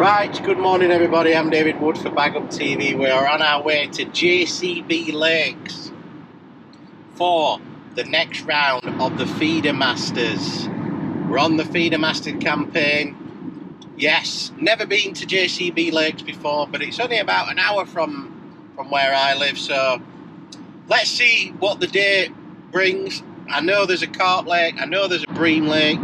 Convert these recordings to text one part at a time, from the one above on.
Right, good morning everybody, I'm David Wood for Baguptv. We are on our way to JCB Lakes for the next round of the Feedermasters. We're on the Feedermaster campaign. Yes, never been to JCB Lakes before, but it's only about an hour from where I live, so let's see what the day brings. I know there's a carp lake, I know there's a bream lake.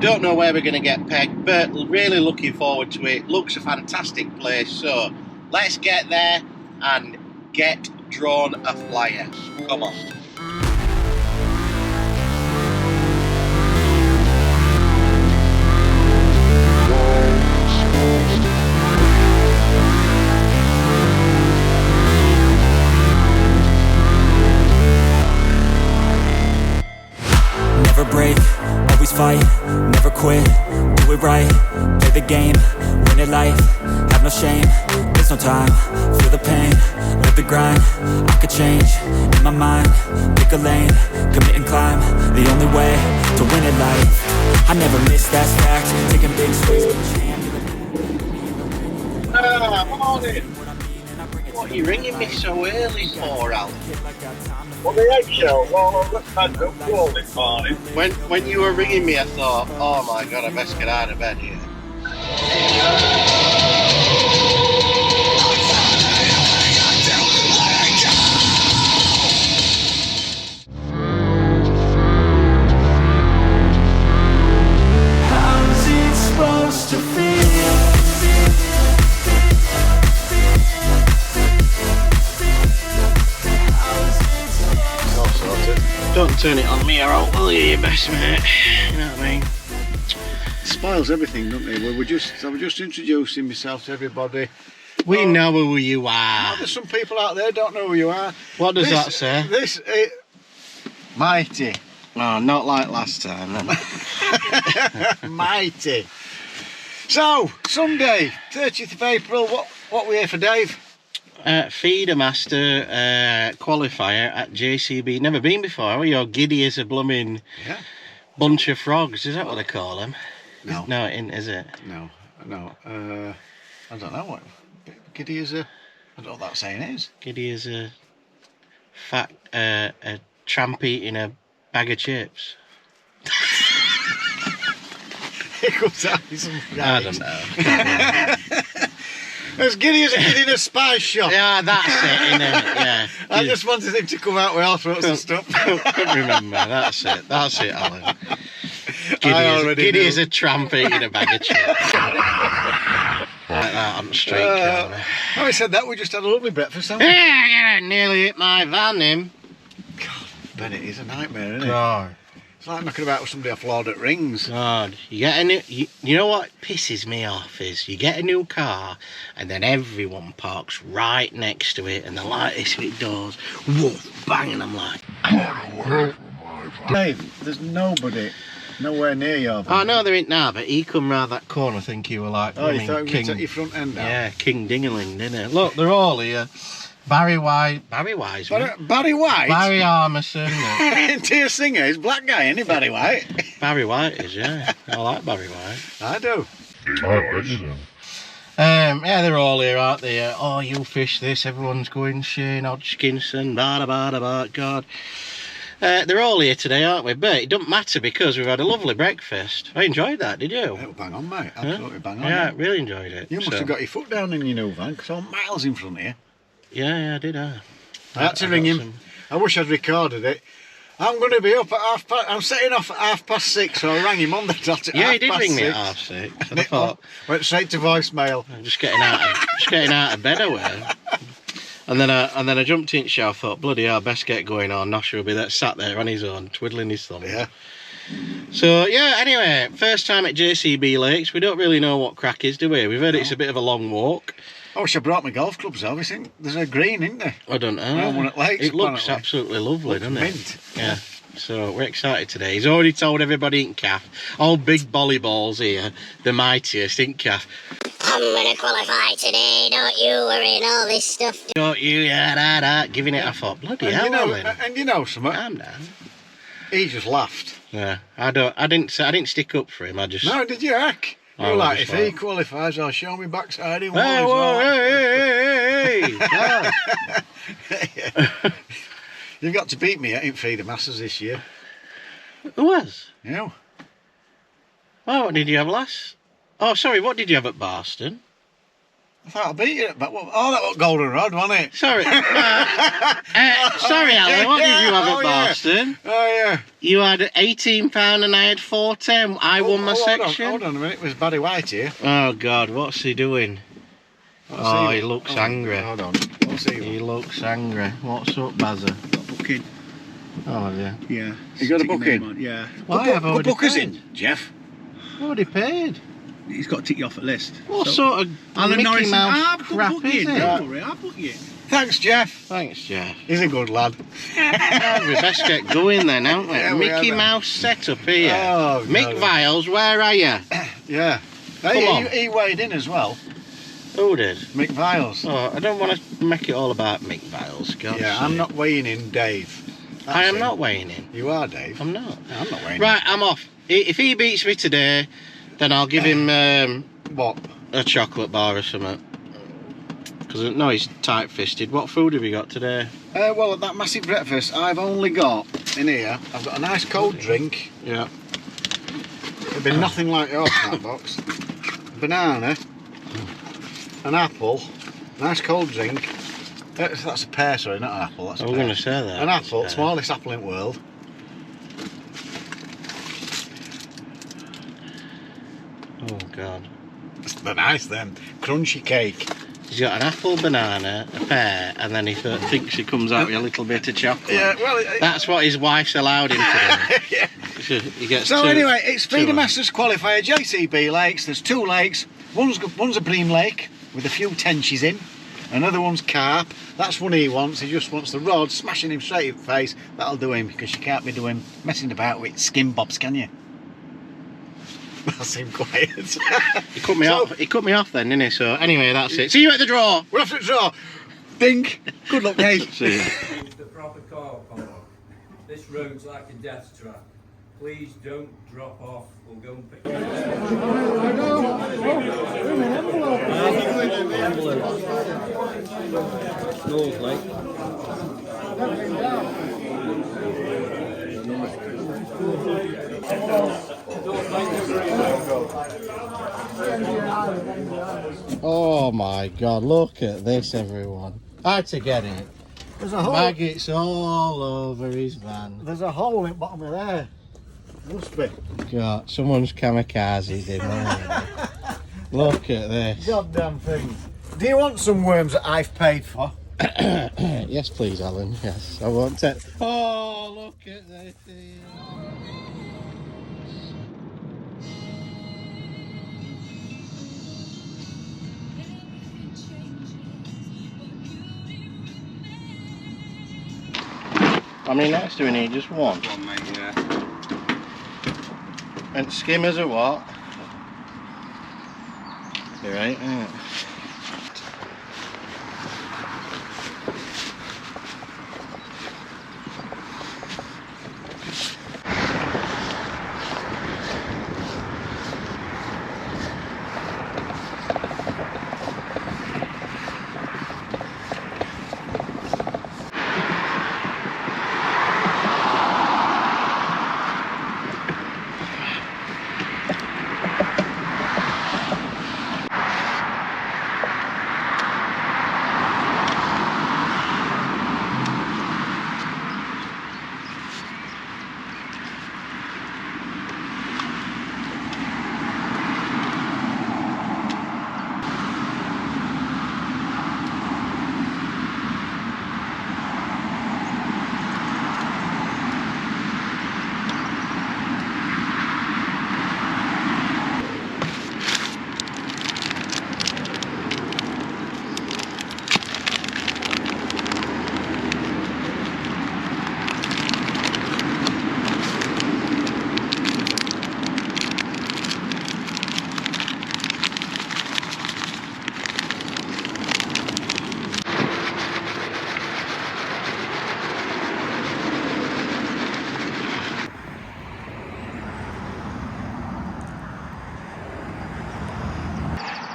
Don't know where we're going to get pegged, but really looking forward to it. Looks a fantastic place, so let's get there and get drawn a flyer. Come on. Never break, always fight, never quit, do it right, play the game, win it life, have no shame, there's no time, feel the pain, live the grind, I could change, in my mind, pick a lane, commit and climb, the only way to win it life, I never miss, that's fact, taking big swings. Morning. What are you ringing me so early for, Alan? Well, the eggshell, well, I've had no call this morning. When you were ringing me, I thought, oh my god, I best get out of bed here. How's it supposed to feel? Don't turn it on me or I'll tell you your best, mate. You know what I mean? Spoils everything, doesn't it? I was just introducing myself to everybody. We know who you are. There's some people out there don't know who you are. What does that say? Mighty. Oh, not like last time, then. Mighty. So, Sunday, 30th of April, what we here for, Dave? Feedermaster qualifier at JCB. Never been before, have you? You're giddy as a blooming bunch of frogs. Is that what they call them? No. No, it isn't, is it? No. I don't know what. Giddy as a. I don't know what that saying is. Giddy as a fat a tramp eating a bag of chips. It comes out with some I don't know. As giddy as a kid in a spice shop. Yeah, that's it, innit? Yeah. I just wanted him to come out with all sorts of stuff. Couldn't remember. That's it, Alan. Giddy as a tramp eating a bag of chips. Like that on the street corner. I said that, we just had a lovely breakfast, haven't we? Yeah, nearly hit my van, him. God, Bennett is a nightmare, isn't it? God. It's like knocking about with somebody off Lord at Rings. God, you get a new, you know what pisses me off is you get a new car and then everyone parks right next to it and they're like this with doors, woof, bang, and I'm like, Dave, there's nobody nowhere near your van. oh no, there ain't now, but he come round that corner, I think you were like, Oh, you thought King, you took your front end out? yeah, King Dingaling, didn't it? Look, they're all here. Barry Wiseman. Barry White? Barry Armisen. Dear singer, he's black guy, isn't he, Barry White? Barry White is, yeah. I like Barry White. I do. Yeah, they're all here, aren't they? Oh, you fish this, everyone's going Shane Hodgkinson, blah, blah, blah, blah, God. They're all here today, aren't we? But it doesn't matter because we've had a lovely breakfast. I enjoyed that, did you? Oh, bang on, mate. Absolutely bang on. Yeah, really enjoyed it. You must have got your foot down in your new van, because I'm miles in front of you. Yeah, I did. I had to ring him. I wish I'd recorded it. I'm going to be up at I'm setting off at 6:30, so I rang him on the dot at 6:30. Yeah, he did ring me at 6:30. And I thought, went straight to voicemail. I'm just getting out of bed away. And then I jumped in the shower, thought, bloody hell, best get going on. Nosher will be there, sat there on his own, twiddling his thumb. Yeah. So, yeah, anyway, first time at JCB Lakes. We don't really know what crack is, do we? We've heard it's a bit of a long walk. I wish I brought my golf clubs over. There's a green, isn't there? I don't know. One at Lakes, it looks absolutely lovely, doesn't it? Mint. Yeah. So we're excited today. He's already told everybody in Calf, all big volleyballs here, the mightiest in Calf. I'm gonna qualify today, don't you worry and all this stuff. Don't you, giving it a thought. Bloody hell, Alan. And you know something? Calm down. He just laughed. Yeah, I didn't stick up for him. I just. No, did you, Heck? You're like, if he qualifies, I'll show me backside in one Hey, as whoa, well. hey. You've got to beat me in Feedermasters this year. Who was? You. Oh, what did you have last? Oh, sorry, what did you have at Barston? I thought I beat you, but oh, that was goldenrod, wasn't it? Sorry. Sorry, Alan, what did you have at Barston? Oh, yeah. You had £18 and I had £4.10. I won my section. Hold on a minute, it was Baddy White here. Oh, God, what's he doing? He looks angry. Hold on. What's He looks angry. What's up, Bazza? Booking. Oh, yeah. Yeah. You got a Stick your booking? name on, yeah. Why, I've already book us paid. in, Jeff. Already paid. He's got to tick you off a list. What sort of Alan Mickey Norris, Mouse crap book is you in, it? don't worry, I'll book you in. Thanks, Jeff. Thanks, Jeff. He's a good lad. We best get going then, haven't we? Yeah, we Mickey are, Mouse setup here. Oh, Mick God. Viles, where are you? Yeah. Come on. He weighed in as well. Who did? Mick Viles. Oh, I don't want to make it all about Mick Viles. God's Yeah, sake. I'm not weighing in, Dave. That's I am him. not weighing in. You are, Dave. I'm not. No, I'm not weighing Right, I'm off. If he beats me today, then I'll give him in. What? a chocolate bar or something. Because I know he's tight-fisted. What food have you got today? Well, at that massive breakfast, I've only got, in here, I've got a nice cold drink. Yeah. It'd be nothing like yours, that box. A banana, an apple, nice cold drink. That's a pear, sorry, not an apple. That's I a was pear. going to say that. An apple, smallest apple in the world. Oh, God. They're nice, then. Crunchy cake. He's got an apple, banana, a pear, and then he thinks he comes out with a little bit of chocolate. Yeah, well... That's what his wife's allowed him to do. Yeah. He gets So two- anyway, it's two. Feedermasters qualifier, JCB Lakes. There's 2 lakes. One's a bream lake with a few tenches in. Another one's carp. That's one he wants. He just wants the rod, smashing him straight in the face. That'll do him, because you can't be doing messing about with skin bobs, can you? That seemed quiet. He cut me off. He cut me off then, didn't he? So anyway, that's it. See you at the draw. We're off to the draw. Dink. Good luck, mate. See you. It's the proper car park. This road's like a death trap. Please don't drop off. We'll go and pick you up. Oh my God! Look at this, everyone. Hard to get it. There's a hole. Maggots all over his van. There's a hole in the bottom of there. Must be. God, someone's kamikazed him. Look at this. Goddamn thing. Do you want some worms that I've paid for? Yes, please, Alan. Yes, I want it. Oh, look at this. How many nets do we need? Just one? One, mate, yeah. And skimmers or what? You're right, isn't it?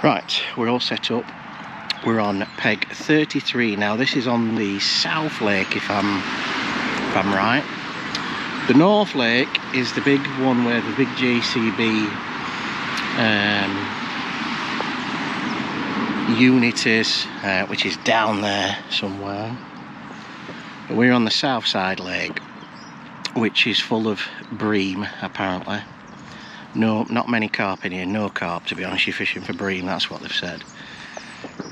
Right, we're all set up. We're on peg 33 now. This is on the South Lake, if I'm right. The North Lake is the big one where the big JCB unit is, which is down there somewhere. But we're on the South Side Lake, which is full of bream apparently. No, not many carp in here, no carp to be honest. You're fishing for bream, that's what they've said.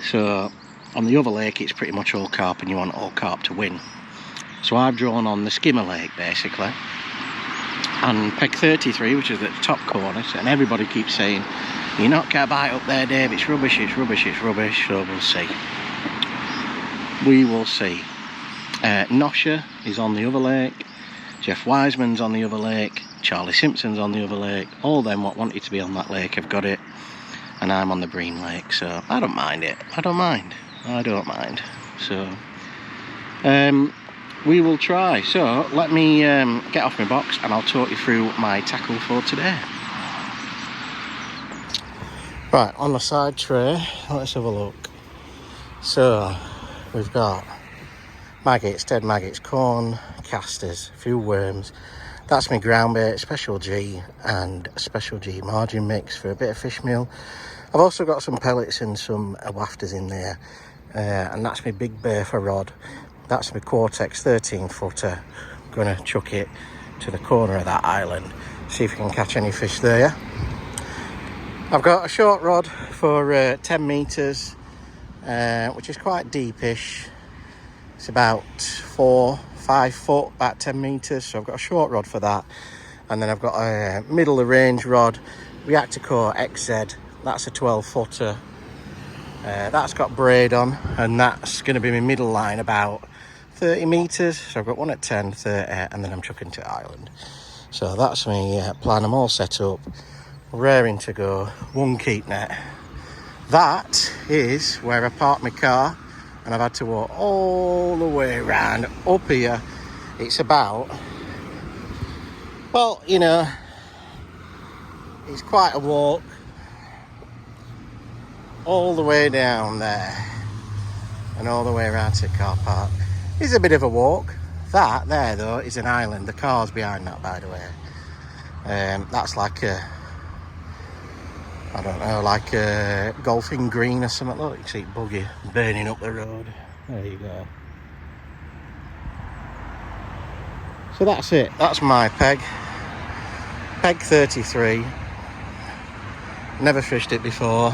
So on the other lake it's pretty much all carp and you want all carp to win. So I've drawn on the skimmer lake basically. And peg 33, which is at the top corner, and everybody keeps saying, you're not going to bite up there, Dave, it's rubbish, it's rubbish, it's rubbish. So we'll see. We will see. Nosher is on the other lake. Jeff Wiseman's on the other lake. Charlie Simpson's on the other lake. All them what wanted to be on that lake have got it. And I'm on the Bream Lake, so I don't mind it. I don't mind. So we will try. So let me get off my box and I'll talk you through my tackle for today. Right, on the side tray, let's have a look. So we've got maggots, dead maggots, corn, casters, a few worms. That's my ground bait, Special G and Special G margin mix for a bit of fish meal. I've also got some pellets and some wafters in there, and that's my big Bertha rod. That's my Quartex 13 footer. I'm going to chuck it to the corner of that island, see if we can catch any fish there. I've got a short rod for 10 metres, which is quite deepish. It's about 4-5 foot, about 10 metres, so I've got a short rod for that. And then I've got a middle of range rod, Reactor Core XZ. That's a 12 footer. That's got braid on, and that's going to be my middle line, about 30 metres. So I've got one at 10, 30, and then I'm chucking to island. So that's my plan. I'm all set up, raring to go. One keep net. That is where I parked my car, and I've had to walk all the way around up here. It's about, well, you know, it's quite a walk all the way down there and all the way around to the car park. It's a bit of a walk. That there though is an island. The car's behind that, by the way. That's like a, I don't know, like a golfing green or something. Look, you can see buggy burning up the road. There you go. So that's it. That's my peg. Peg 33. Never fished it before.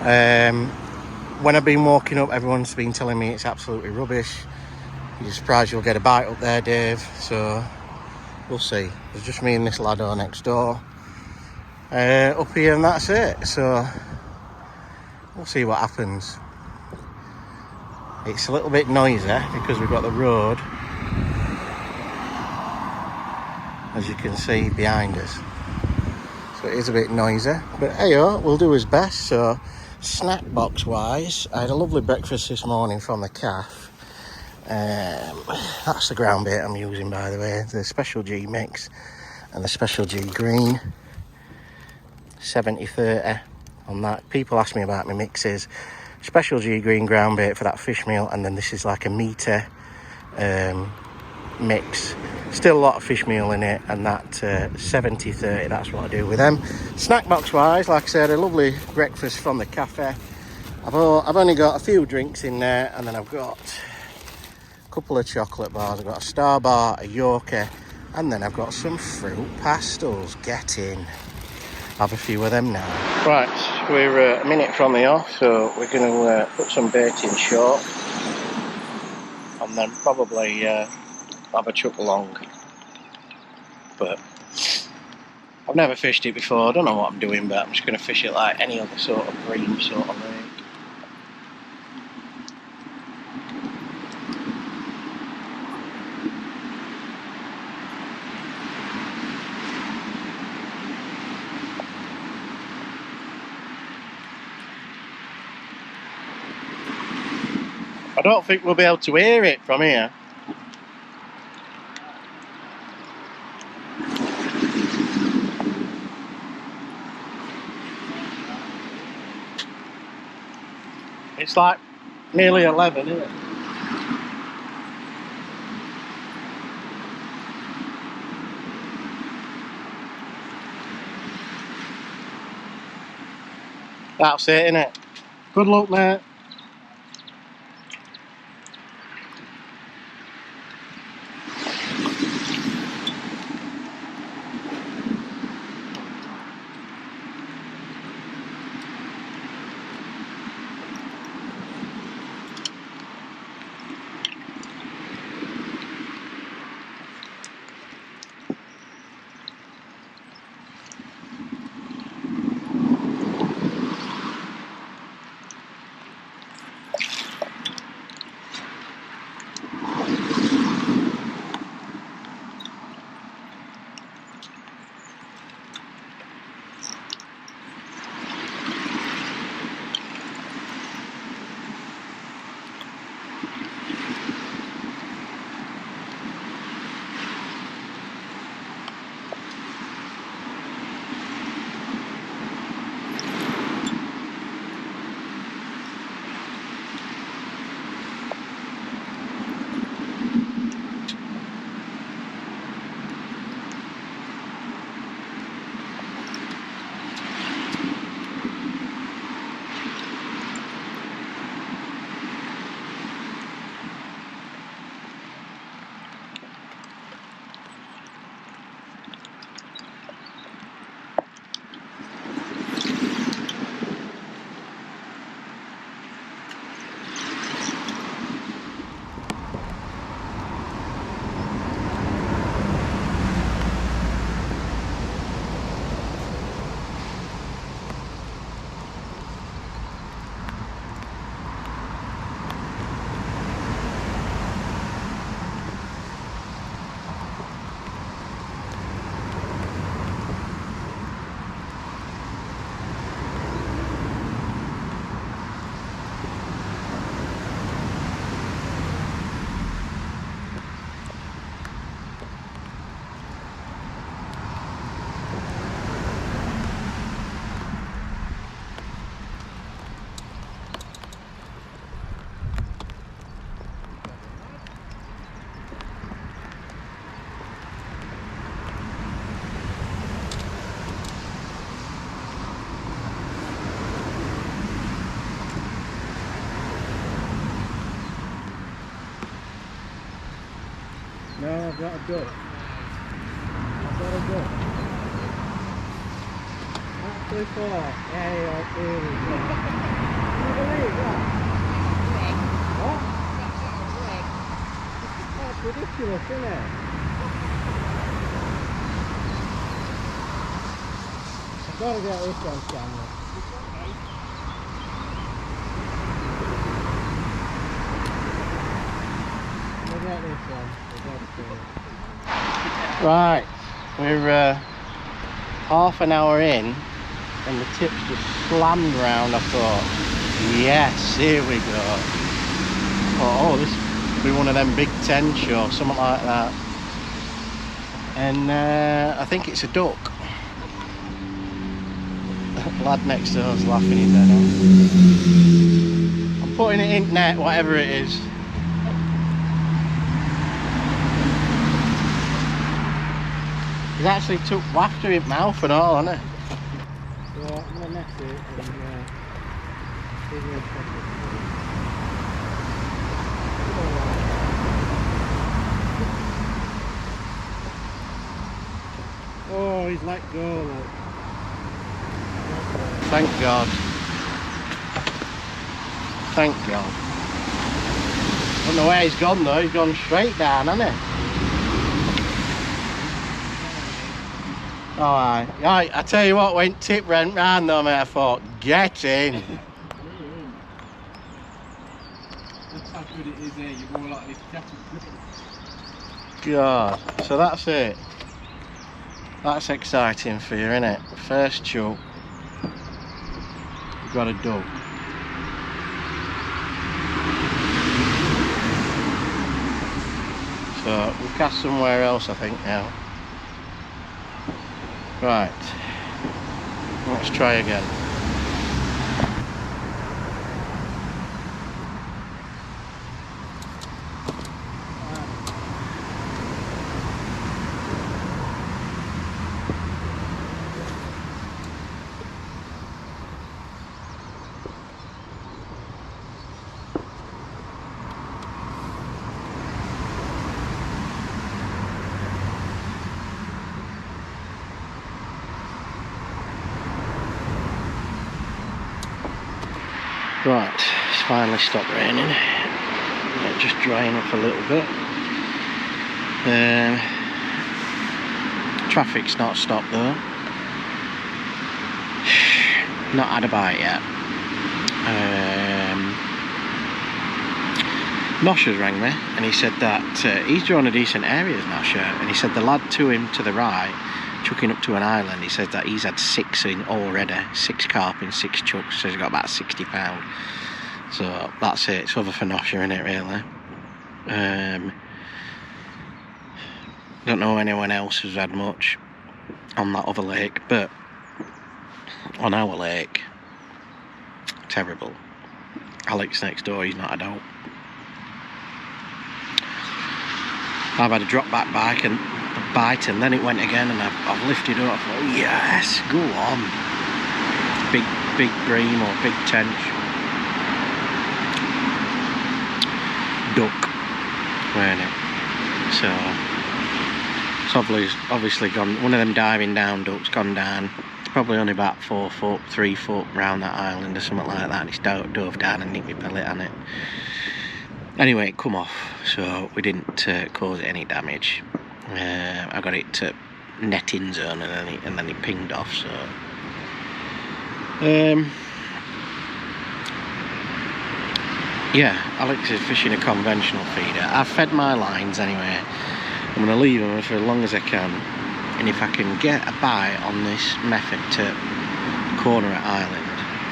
When I've been walking up, everyone's been telling me it's absolutely rubbish. You're surprised you'll get a bite up there, Dave. So we'll see. There's just me and this laddo next door up here, and that's it. So we'll see what happens. It's a little bit noisy because we've got the road, as you can see behind us. So it is a bit noisy, but hey, we'll do his best. So snack box wise, I had a lovely breakfast this morning from the cafe. That's the ground bait I'm using, by the way, the Special G mix and the Special G green. 70-30 on that. People ask me about my mixes. Special G green ground bait for that fish meal, and then this is like a meter mix. Still a lot of fish meal in it, and that 70-30, that's what I do with them. Snack box wise, like I said, a lovely breakfast from the cafe. I've only got a few drinks in there, and then I've got a couple of chocolate bars. I've got a Star Bar, a Yorker, and then I've got some fruit pastels. Get in. Have a few of them now. Right, we're a minute from the off, so we're going to put some bait in short, and then probably have a chuck along. But I've never fished it before, I don't know what I'm doing, but I'm just going to fish it like any other sort of bream sort of lake. I don't think we'll be able to hear it from here. It's like nearly 11, isn't it? That's it, innit? Good luck, mate. No, I've got a duck. I've got a duck. Actually thought, hey, here we go. Can you believe that? What? That's ridiculous, isn't it? I've got to get this on camera. We'll get this one. Right, we're half an hour in and the tip's just slammed round. I thought, yes, here we go. Oh, this will be one of them Big 10 shows, something like that. And I think it's a duck. The lad next to us laughing his head off. I'm putting it in net, whatever it is. He's actually took after his mouth and all, hasn't he? So I'm going to net it and figure it out. Oh, he's let go, look. Thank God. Thank God. I don't know where he's gone though, he's gone straight down, hasn't he? Alright, right, I tell you what, when tip went round though, mate, I thought, get in. That's how good it is here, you're more likely to catch it. God, so that's it. That's exciting for you, isn't it? First chuck, you've got a duck. So we'll cast somewhere else, I think, now. Right, let's try again. Right, it's finally stopped raining. Yeah, just drying up a little bit. Traffic's not stopped though. Not had a bite yet. Nosha's rang me and he said that he's drawn a decent area, Nosha, and he said the lad to him to the right, chucking up to an island, he said that he's had 6 in already, 6 carp in 6 chucks, so he's got about £60. So that's it, it's over for Nosha, innit, really. Don't know anyone else who's had much on that other lake, but on our lake, terrible. Alex next door, he's not had out. I've had a drop back bite and then it went again, and I've lifted up. I thought, yes, go on. Big bream or big tench. Duck, weren't it? So it's obviously gone. One of them diving down ducks gone down. It's probably only about 4 foot, 3 foot round that island or something like that. And it's dove down and nicked me pellet on it. Anyway, it come off, so we didn't cause it any damage. I got it to netting zone and then it pinged off. So yeah, Alex is fishing a conventional feeder. I've fed my lines anyway. I'm going to leave them for as long as I can, and if I can get a bite on this method to corner at island,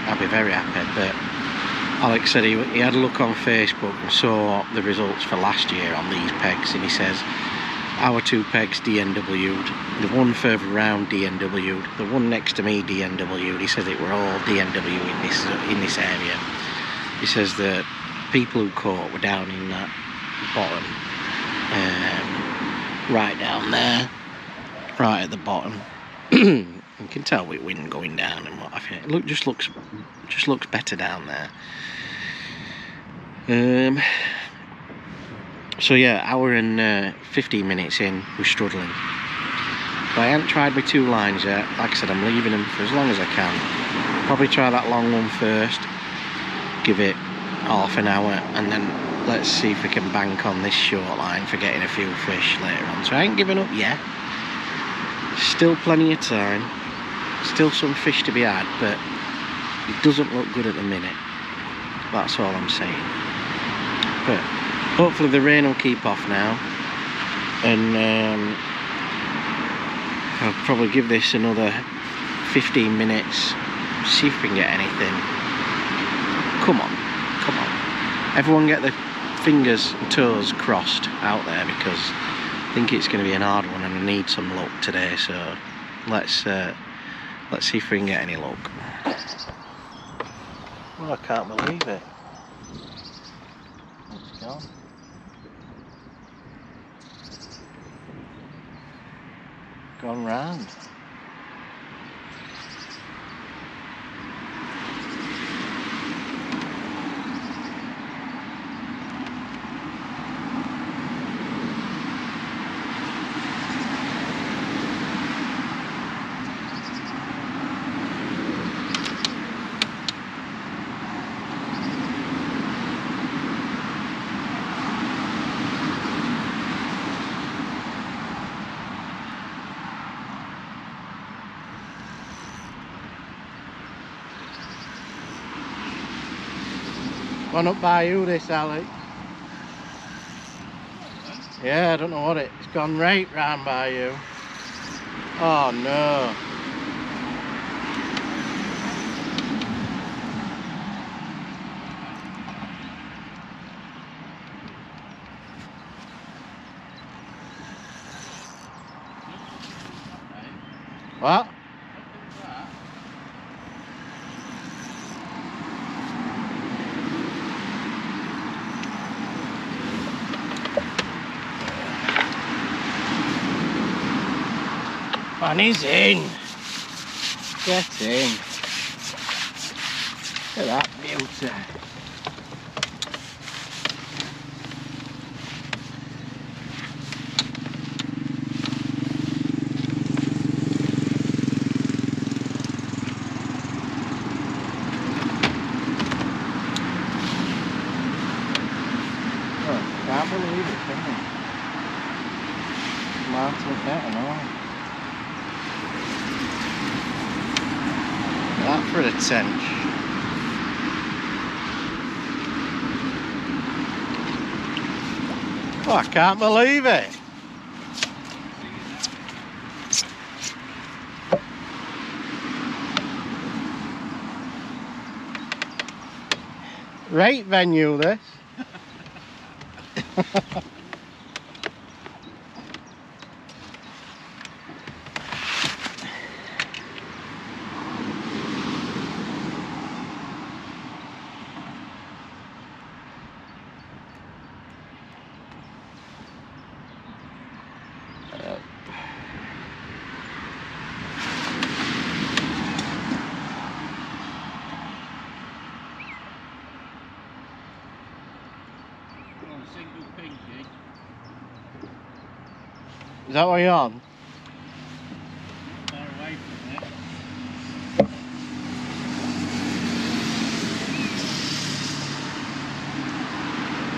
I'll be very happy. But Alex said he had a look on Facebook and saw the results for last year on these pegs, and he says our 2 pegs DNW'd, the one further around DNW'd, the one next to me DNW'd. He says it were all DNW in this area. He says that people who caught were down in that bottom, right down there, right at the bottom. You can tell with wind going down and what have you. It just looks better down there. So yeah, hour and 15 minutes in, we're struggling. But I haven't tried my 2 lines yet. Like I said, I'm leaving them for as long as I can. Probably try that long one first, give it half an hour, and then let's see if we can bank on this short line for getting a few fish later on. So I ain't given up yet. Still plenty of time. Still some fish to be had, but it doesn't look good at the minute. That's all I'm saying. But hopefully the rain will keep off now, and I'll probably give this another 15 minutes, see if we can get anything. Come on. Everyone get their fingers and toes crossed out there, because I think it's going to be an hard one and I need some luck today. So let's see if we can get any luck. Well, I can't believe it. It's gone. Gone round. Gone up by you, this, Alex. Yeah, I don't know what it's gone right round by you. Oh no. What? And he's in. Get in. Look at that beauty. look better now. That for a tench. Oh, I can't believe it. Right venue this. Is that what you're on? Far away from it.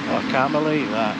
Oh, I can't believe that.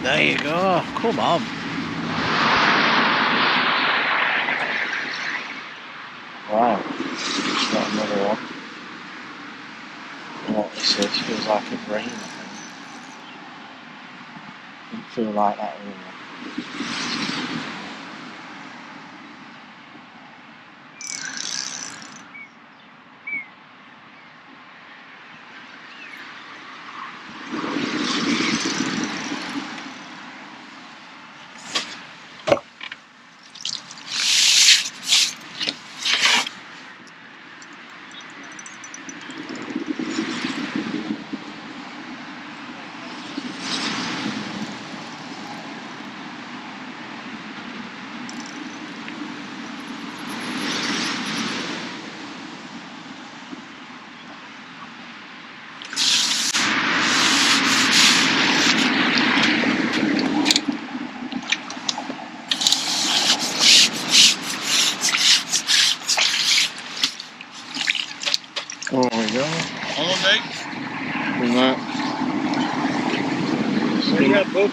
There you go, come on. Wow, got another one. What this is, feels like a brain, I think. Doesn't feel like that really. Oh, there we go. Hello, mate. And that. Where you at, bud?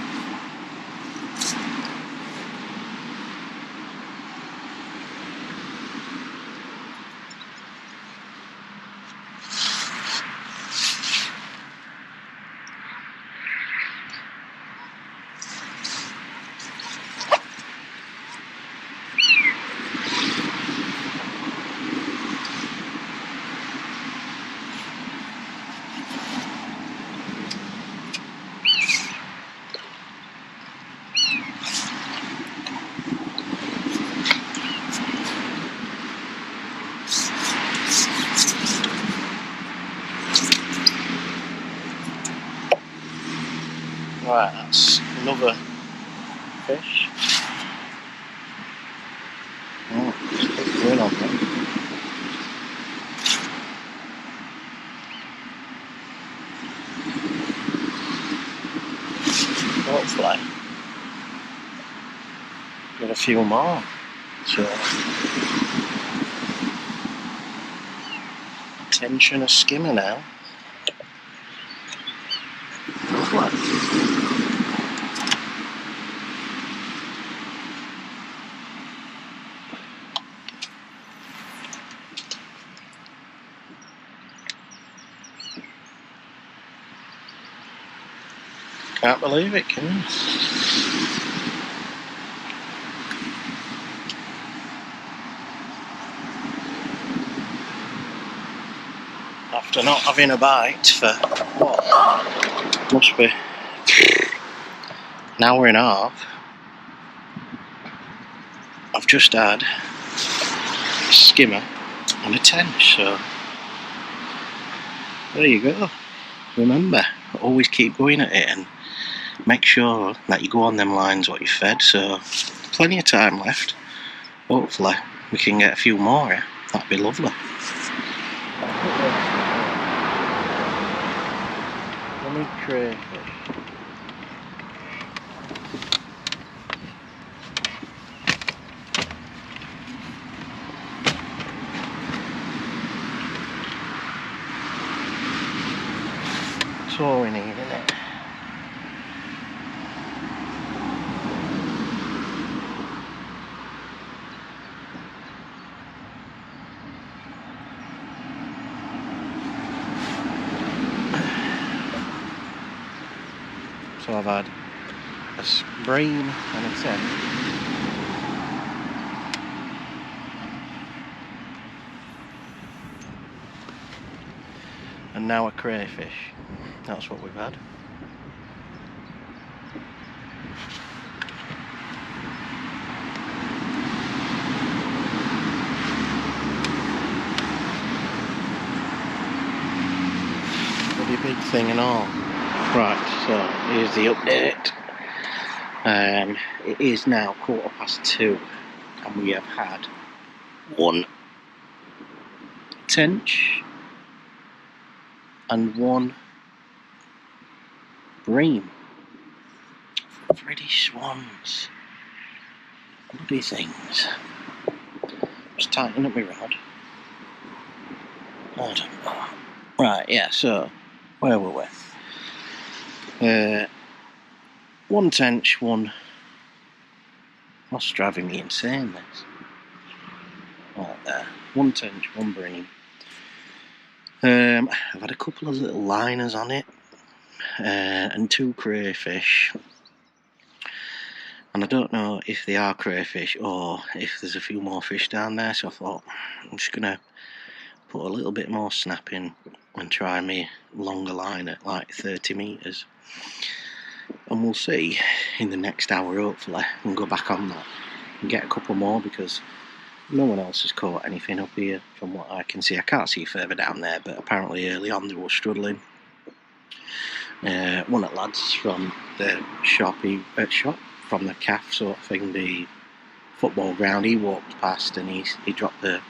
Right, that's another fish. Oh, it's pretty good on there. Hopefully get a few more. So tension a skimmer now. Can't believe it, can you? After not having a bite for what? Must be an hour and a half. I've just had a skimmer and a tench, so there you go. Remember, always keep going at it and make sure that you go on them lines what you fed, so plenty of time left. Hopefully we can get a few more, yeah? That'd be lovely. Crayfish. That's all we need, isn't it? So I've had a bream and a tench. And now a crayfish. That's what we've had. Pretty big thing and all. Right, so here's the update. It is now 2:15 and we have had one tench and one bream. Pretty swans. Bloody things. Just tighten up my rod. I don't know. Right, yeah, so where were we? One tench, one. What's driving me insane, this? Right there. One tench, one bream. I've had a couple of little liners on it, and two crayfish. And I don't know if they are crayfish or if there's a few more fish down there, so I thought I'm just gonna put a little bit more snap in and try me longer line at like 30 metres. And we'll see in the next hour, hopefully, and go back on that and get a couple more, because no one else has caught anything up here from what I can see. I can't see further down there, but apparently early on they were struggling. One of the lads from the shop, from the calf sort of thing, the football ground, he walked past and he dropped the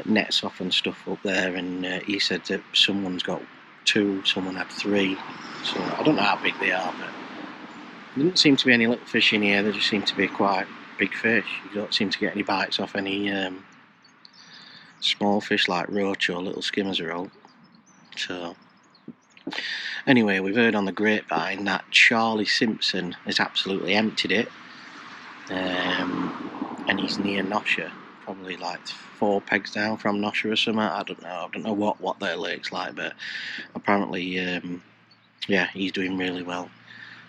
nets off and stuff up there, and he said that someone's got 2, someone had 3, so I don't know how big they are, but there didn't seem to be any little fish in here. There just seemed to be quite big fish. You don't seem to get any bites off any small fish like roach or little skimmers or all. So anyway, we've heard on the grapevine that Charlie Simpson has absolutely emptied it, and he's near Nosher, probably like 4 pegs down from Nosher or something. I don't know what their lake's like, but apparently yeah, he's doing really well.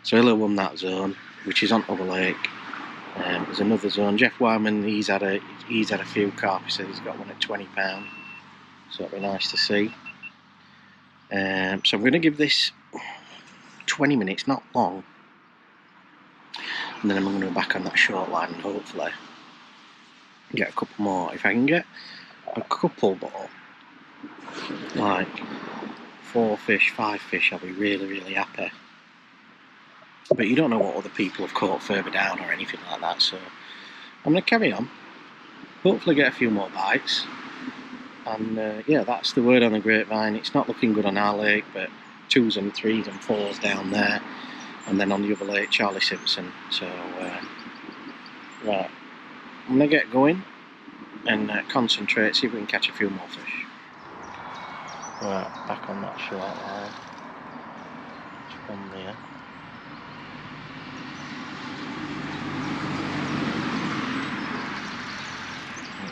So he'll have won that zone, which is on Other Lake. There's another zone. Jeff Wyman, he's had a few carp. He said he's got one at £20, so that'd be nice to see. So I'm going to give this 20 minutes, not long, and then I'm going to go back on that short line and hopefully get a couple more. If I can get a couple more, like 4 fish, 5 fish, I'll be really, really happy. But you don't know what other people have caught further down or anything like that, so I'm going to carry on, hopefully get a few more bites, and yeah, that's the word on the grapevine. It's not looking good on our lake, but 2s and 3s and 4s down there, and then on the other lake, Charlie Simpson. So right, I'm going to get going and concentrate, see if we can catch a few more fish. Right, back on that short line. Just one there.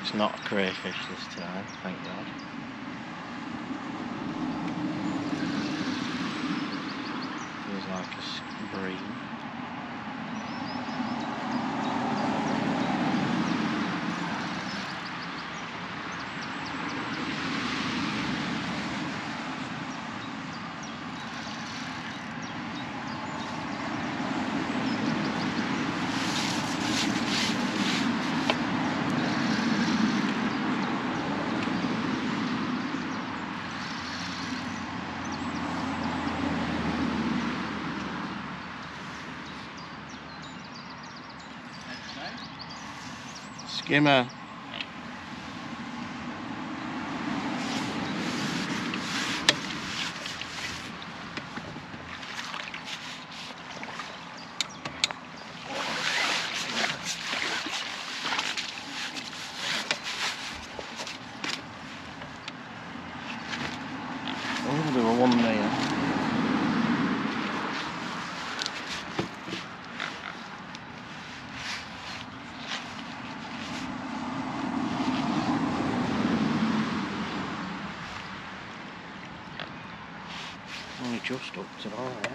It's not a crayfish this time, thank God. Feels like a bream. Skimmer. Oh, there were one there. Only just up to that.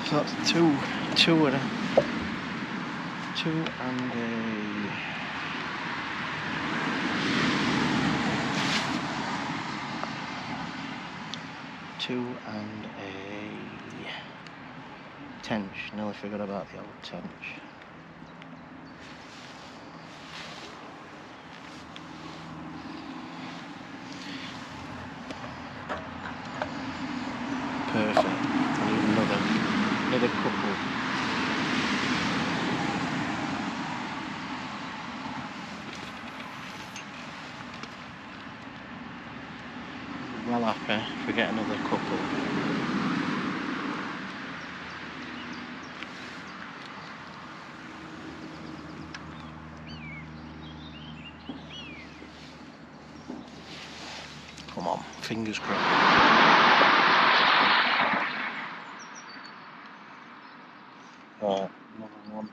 So that's two of them. Two and a... Two and a... tench. Nearly forgot about the old tench. Perfect. I need another couple. Well happy if we get another couple. Come on, fingers crossed. Right, another one.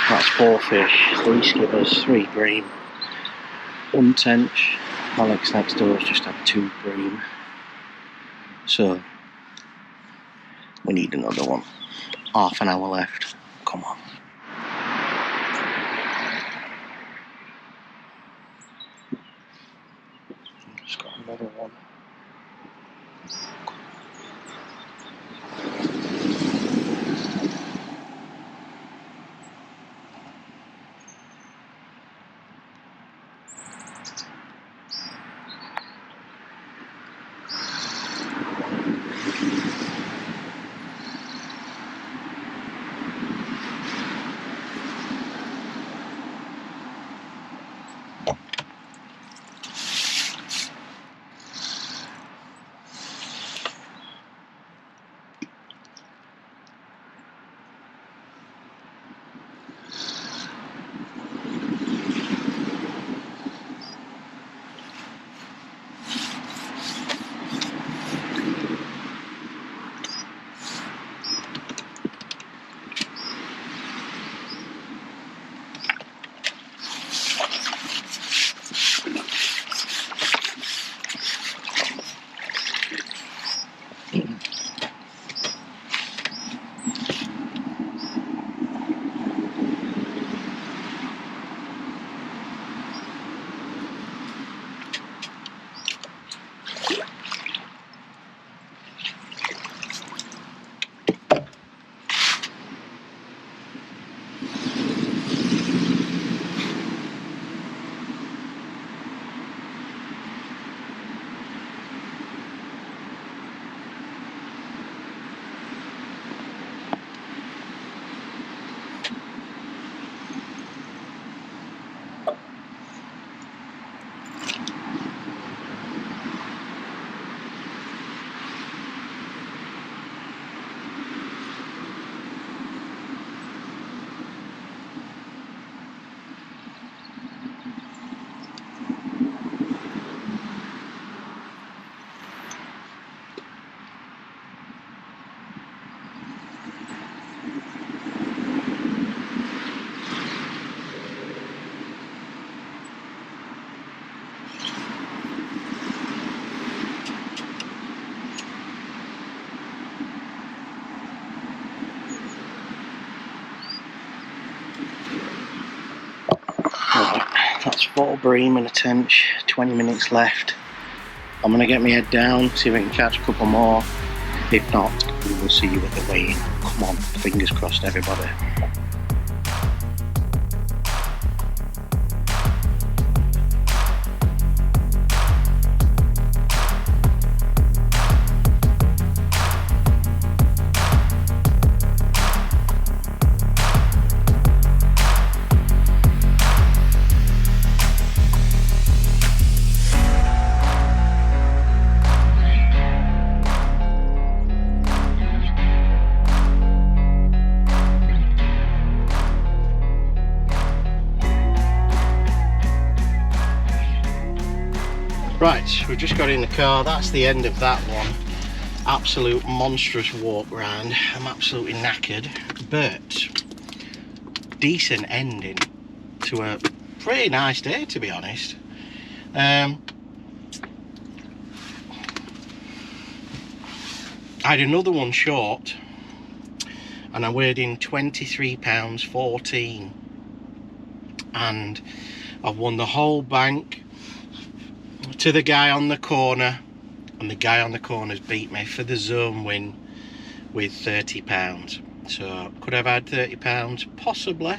That's 4 fish, 3 skippers, 3 bream, 1 tench. Alex next door has just had 2 bream. So, we need another one. Half an hour left. Come on. 4 bream and a tench, 20 minutes left. I'm going to get my head down, see if I can catch a couple more. If not, we will see you at the weigh-in. Come on, fingers crossed everybody. Right, we've just got in the car. That's the end of that one. Absolute monstrous walk round. I'm absolutely knackered, but decent ending to a pretty nice day, to be honest. I had another one short and I weighed in £23.14 and I've won the whole bank to the guy on the corner, and the guy on the corner's beat me for the zone win with £30. So could I have had £30? Possibly,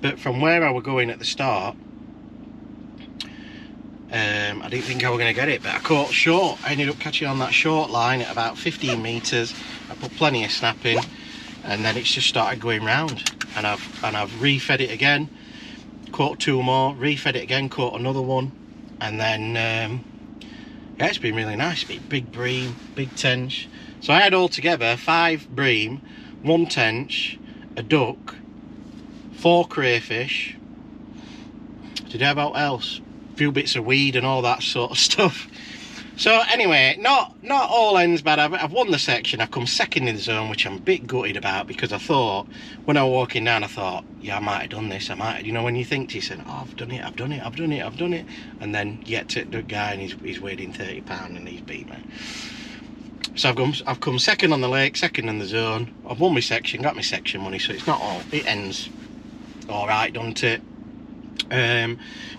but from where I was going at the start, I didn't think I was going to get it, but I caught short. I ended up catching on that short line at about 15 metres. I put plenty of snap in, and then it's just started going round, and I've refed it again, caught 2 more, refed it again, caught another one. And then, yeah, it's been really nice. Big bream, big tench. So I had altogether 5 bream, 1 tench, a duck, 4 crayfish. Did I have what else? A few bits of weed and all that sort of stuff. So anyway, not all ends bad. I've won the section. I've come second in the zone, which I'm a bit gutted about, because I thought, when I was walking down, I thought, yeah, I might have done this. I might have, you know, when you think to yourself, oh, I've done it. And then you get to the guy and he's weighed in £30 and he's beat me. So I've come second on the lake, second in the zone. I've won my section, got my section money, so it's not all, it ends all right, doesn't it?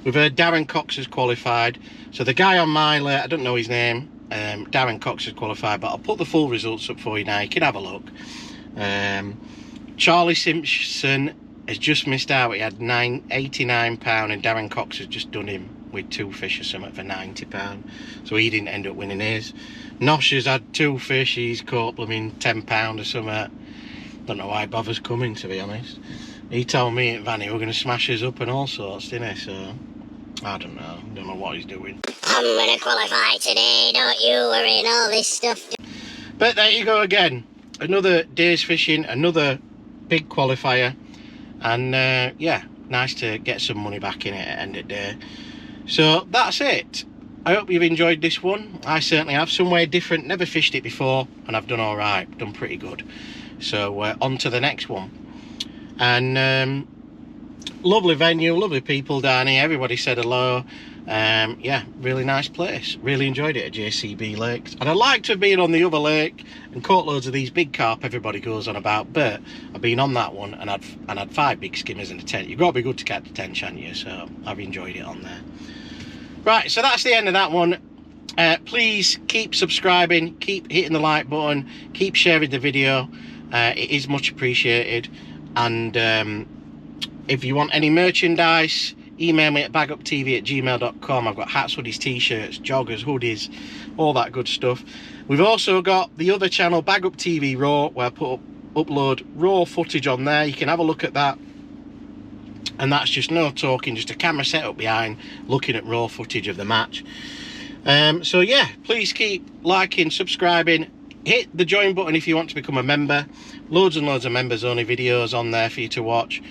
We've heard Darren Cox has qualified. So the guy on my lake, I don't know his name, Darren Cox has qualified, but I'll put the full results up for you now. You can have a look. Charlie Simpson has just missed out. He had £89 and Darren Cox has just done him with 2 fish or something for £90. So he didn't end up winning his. Nosh has had 2 fish. He's caught blooming £10 or something. Don't know why he bothers coming, to be honest. He told me at Vanny we're going to smash us up and all sorts, didn't he? So I don't know what he's doing. I'm gonna qualify today, don't you worry, and all this stuff. But there you go again. Another day's fishing, another big qualifier. And yeah, nice to get some money back in it at the end of the day. So that's it. I hope you've enjoyed this one. I certainly have. Somewhere different, never fished it before, and I've done all right, done pretty good. So on to the next one. And lovely venue, lovely people down here. Everybody said hello. Yeah, really nice place. Really enjoyed it at JCB Lakes. And I'd like to have been on the other lake and caught loads of these big carp everybody goes on about, but I've been on that one and had 5 big skimmers and a tent. You've got to be good to catch the tent, haven't you? So I've enjoyed it on there. Right, so that's the end of that one. Please keep subscribing, keep hitting the like button, keep sharing the video. It is much appreciated. And if you want any merchandise, email me at baguptv@gmail.com. I've got hats, hoodies, t-shirts, joggers, hoodies, all that good stuff. We've also got the other channel, Baguptv Raw, where I upload raw footage on there. You can have a look at that. And that's just no talking, just a camera set up behind, looking at raw footage of the match. So yeah, please keep liking, subscribing. Hit the join button if you want to become a member. Loads and loads of members only videos on there for you to watch.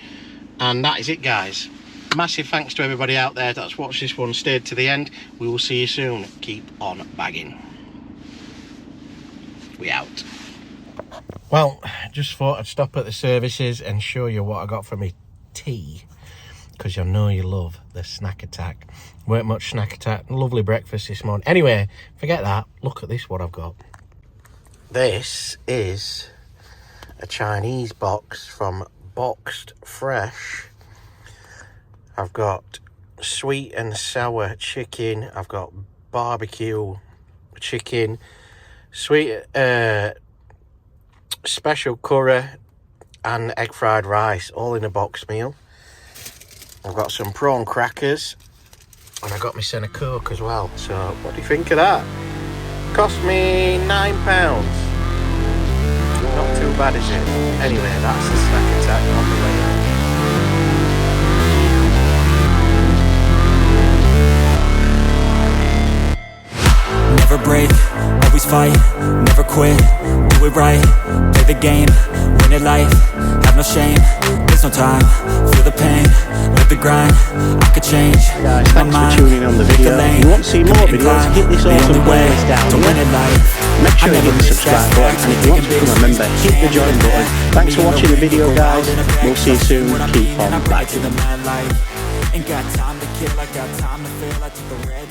And that is it, guys. Massive thanks to everybody out there that's watched this one, stayed to the end. We will see you soon. Keep on bagging. We out. Well, just thought I'd stop at the services and show you what I got for me tea, because you know you love the snack attack. Weren't much snack attack. Lovely breakfast this morning. Anyway, forget that. Look at this, what I've got. This is a Chinese box from Boxed Fresh. I've got sweet and sour chicken. I've got barbecue chicken, sweet special curry, and egg fried rice, all in a box meal. I've got some prawn crackers, and I got my Senna Coke as well. So what do you think of that? Cost me £9. Not too bad, is it? Anyway, that's the snack attack on the way out. Never break, always fight, never quit, do it right, play the game, win it life, have no shame, there's no time, feel the pain, live the grind, I could change, guys, thanks for tuning on the video. If you want to see more videos, hit this awesome playlist down here. Make sure you hit the subscribe button, and if you want to become a member, hit the join button. Thanks for watching the video, guys. We'll see you soon. Keep on biking. Ain't got time to kill, I got time to feel. I took the red